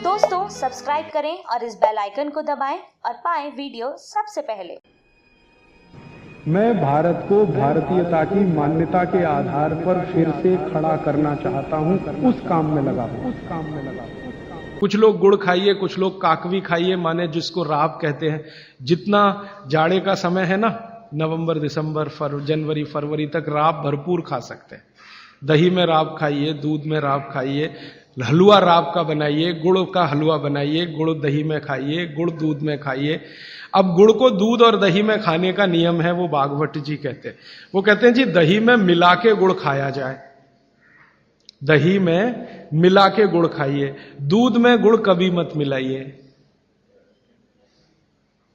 दोस्तों सब्सक्राइब करें और इस बेल आइकन को दबाएं और पाएं वीडियो सबसे पहले। मैं भारत को भारतीयता की मान्यता के आधार पर फिर से खड़ा करना चाहता हूं, उस काम में लगा हूं। कुछ लोग गुड़ खाइए, कुछ लोग काकवी खाइए, माने जिसको राब कहते हैं। जितना जाड़े का समय है ना, नवंबर दिसंबर जनवरी फरवरी तक राब भरपूर खा सकते हैं। दही में राब खाइए, दूध में राब खाइए, हलवा राब का बनाइए, गुड़ का हलवा बनाइए, गुड़ दही में खाइए, गुड़ दूध में खाइए। अब गुड़ को दूध और दही में खाने का नियम है, वो भागवत जी कहते हैं। वो कहते हैं जी दही में मिला के गुड़ खाया जाए, दही में मिला के गुड़ खाइए, दूध में गुड़ कभी मत मिलाइए,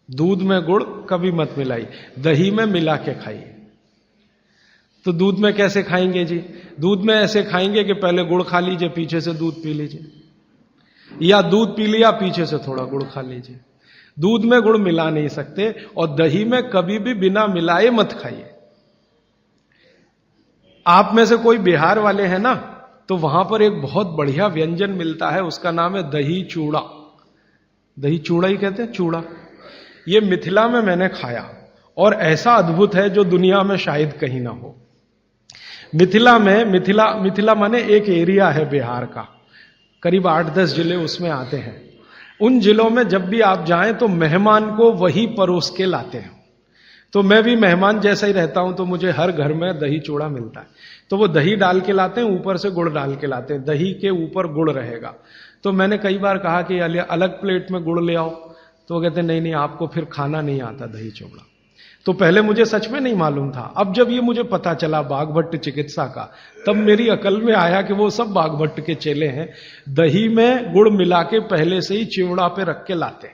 दूध में गुड़ कभी मत मिलाइए, दही में मिला के खाइए। तो दूध में कैसे खाएंगे जी? दूध में ऐसे खाएंगे कि पहले गुड़ खा लीजिए, पीछे से दूध पी लीजिए, या दूध पी लिया पीछे से थोड़ा गुड़ खा लीजिए। दूध में गुड़ मिला नहीं सकते, और दही में कभी भी बिना मिलाए मत खाइए। आप में से कोई बिहार वाले हैं ना, तो वहां पर एक बहुत बढ़िया व्यंजन मिलता है, उसका नाम है दही चूड़ा। दही चूड़ा ही कहते हैं, चूड़ा। ये मिथिला में मैंने खाया और ऐसा अद्भुत है जो दुनिया में शायद कहीं ना हो। मिथिला में, मिथिला माने एक एरिया है बिहार का, करीब 8-10 जिले उसमें आते हैं। उन जिलों में जब भी आप जाएं तो मेहमान को वही परोस के लाते हैं। तो मैं भी मेहमान जैसा ही रहता हूं, तो मुझे हर घर में दही चूड़ा मिलता है। तो वो दही डाल के लाते हैं, ऊपर से गुड़ डाल के लाते हैं, दही के ऊपर गुड़ रहेगा। तो मैंने कई बार कहा कि अलग प्लेट में गुड़ ले आओ, तो वो कहते नहीं नहीं, आपको फिर खाना नहीं आता दही चूड़ा। तो पहले मुझे सच में नहीं मालूम था। अब जब ये मुझे पता चला बागभट्ट चिकित्सा का, तब मेरी अकल में आया कि वो सब बागभट्ट के चेले हैं, दही में गुड़ मिला के पहले से ही चिवड़ा पे रख के लाते।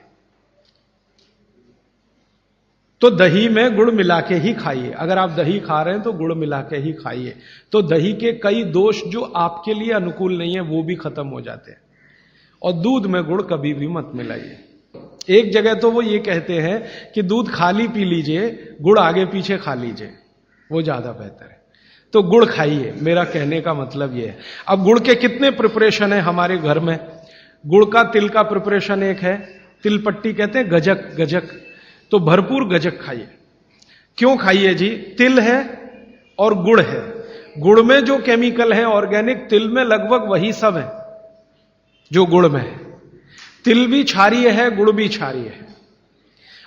तो दही में गुड़ मिला के ही खाइए। अगर आप दही खा रहे हैं तो गुड़ मिला के ही खाइए, तो दही के कई दोष जो आपके लिए अनुकूल नहीं है वो भी खत्म हो जाते हैं। और दूध में गुड़ कभी भी मत मिलाइए। एक जगह तो वो ये कहते हैं कि दूध खाली पी लीजिए, गुड़ आगे पीछे खा लीजिए, वो ज्यादा बेहतर है। तो गुड़ खाइए, मेरा कहने का मतलब ये है। अब गुड़ के कितने प्रिपरेशन है हमारे घर में? गुड़ का तिल का प्रिपरेशन एक है, तिल पट्टी कहते हैं, गजक। गजक तो भरपूर गजक खाइए। क्यों खाइए जी? तिल है और गुड़ है। गुड़ में जो केमिकल है ऑर्गेनिक, तिल में लगभग वही सब है जो गुड़ में है। तिल भी क्षारीय है, गुड़ भी क्षारीय है,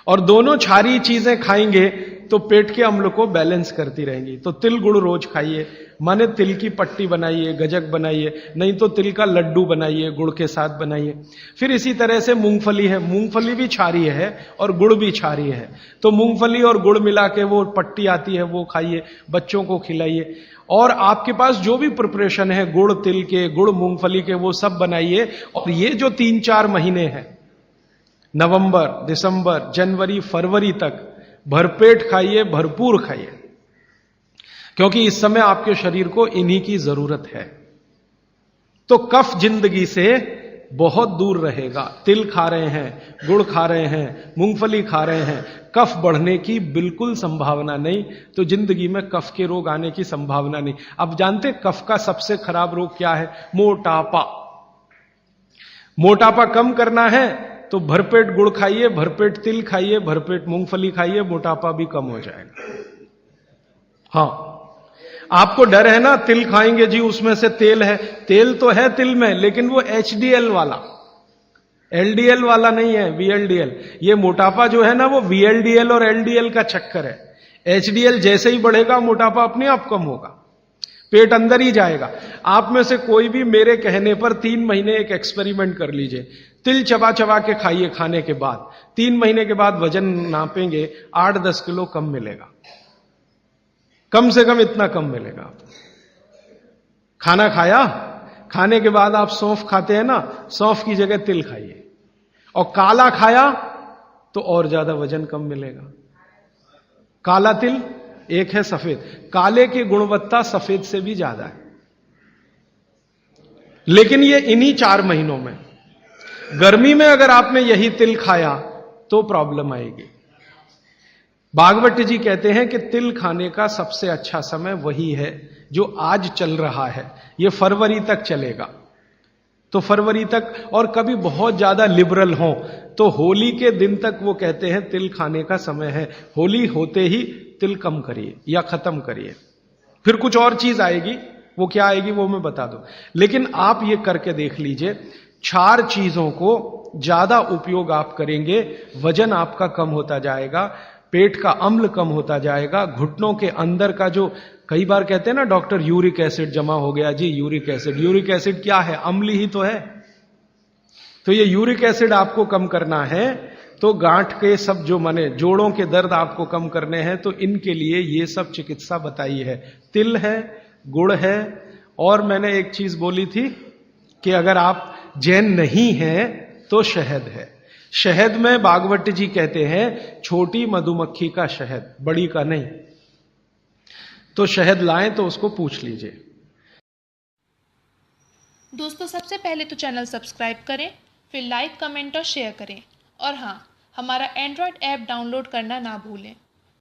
और दोनों क्षारीय चीजें खाएंगे तो पेट के अम्ल को बैलेंस करती रहेंगी। तो तिल गुड़ रोज खाइए, माने तिल की पट्टी बनाइए, गजक बनाइए, नहीं तो तिल का लड्डू बनाइए, गुड़ के साथ बनाइए। फिर इसी तरह से मूंगफली है, मूंगफली भी क्षारीय है और गुड़ भी क्षारीय है। तो मूंगफली और गुड़ मिला के वो पट्टी आती है, वो खाइए, बच्चों को खिलाइए। और आपके पास जो भी प्रिपरेशन है गुड़ तिल के, गुड़ मूंगफली के, वो सब बनाइए। और ये जो 3-4 महीने हैं, नवंबर दिसंबर जनवरी फरवरी तक, भरपेट खाइए, भरपूर खाइए, क्योंकि इस समय आपके शरीर को इन्हीं की जरूरत है। तो कफ जिंदगी से बहुत दूर रहेगा। तिल खा रहे हैं, गुड़ खा रहे हैं, मूंगफली खा रहे हैं, कफ बढ़ने की बिल्कुल संभावना नहीं। तो जिंदगी में कफ के रोग आने की संभावना नहीं। अब जानते कफ का सबसे खराब रोग क्या है? मोटापा। मोटापा कम करना है तो भरपेट गुड़ खाइए, भरपेट तिल खाइए, भरपेट मूंगफली खाइए, मोटापा भी कम हो जाएगा। हाँ, आपको डर है ना, तिल खाएंगे जी उसमें से तेल है। तेल तो है तिल में, लेकिन वो HDL वाला, LDL वाला नहीं है, VLDL। ये मोटापा जो है ना, वो VLDL और LDL का चक्कर है। HDL जैसे ही बढ़ेगा, मोटापा अपने आप कम होगा, पेट अंदर ही जाएगा। आप में से कोई भी मेरे कहने पर 3 महीने एक एक्सपेरिमेंट कर लीजिए। तिल चबा चबा के खाइए, खाने के बाद 3 महीने के बाद वजन नापेंगे, 8-10 किलो कम मिलेगा, कम से कम इतना कम मिलेगा। खाना खाया, खाने के बाद आप सौंफ खाते हैं ना, सौंफ की जगह तिल खाइए। और काला खाया तो और ज्यादा वजन कम मिलेगा। काला तिल एक है, सफेद। काले की गुणवत्ता सफेद से भी ज्यादा है। लेकिन ये इन्हीं 4 महीनों में। गर्मी में अगर आपने यही तिल खाया तो प्रॉब्लम आएगी। भागवत जी कहते हैं कि तिल खाने का सबसे अच्छा समय वही है जो आज चल रहा है, ये फरवरी तक चलेगा। तो फरवरी तक, और कभी बहुत ज्यादा लिबरल हों तो होली के दिन तक वो कहते हैं तिल खाने का समय है, होली होते ही तिल कम करिए या खत्म करिए। फिर कुछ और चीज आएगी, वो क्या आएगी वो मैं बता दूं, लेकिन आप ये करके देख लीजिए। 4 चीजों को ज्यादा उपयोग आप करेंगे, वजन आपका कम होता जाएगा, पेट का अम्ल कम होता जाएगा, घुटनों के अंदर का जो कई बार कहते हैं ना डॉक्टर यूरिक एसिड जमा हो गया जी, यूरिक एसिड क्या है? अम्ल ही तो है। तो ये यूरिक एसिड आपको कम करना है, तो गांठ के सब जो माने जोड़ों के दर्द आपको कम करने हैं, तो इनके लिए ये सब चिकित्सा बताई है। तिल है, गुड़ है, और मैंने एक चीज बोली थी कि अगर आप जैन नहीं हैं तो शहद है। शहद में भागवत जी कहते हैं छोटी मधुमक्खी का शहद, बड़ी का नहीं। तो शहद लाएं तो उसको पूछ लीजिए। दोस्तों सबसे पहले तो चैनल सब्सक्राइब करें, फिर लाइक, कमेंट और शेयर करें। और हाँ, हमारा एंड्रॉयड ऐप डाउनलोड करना ना भूलें।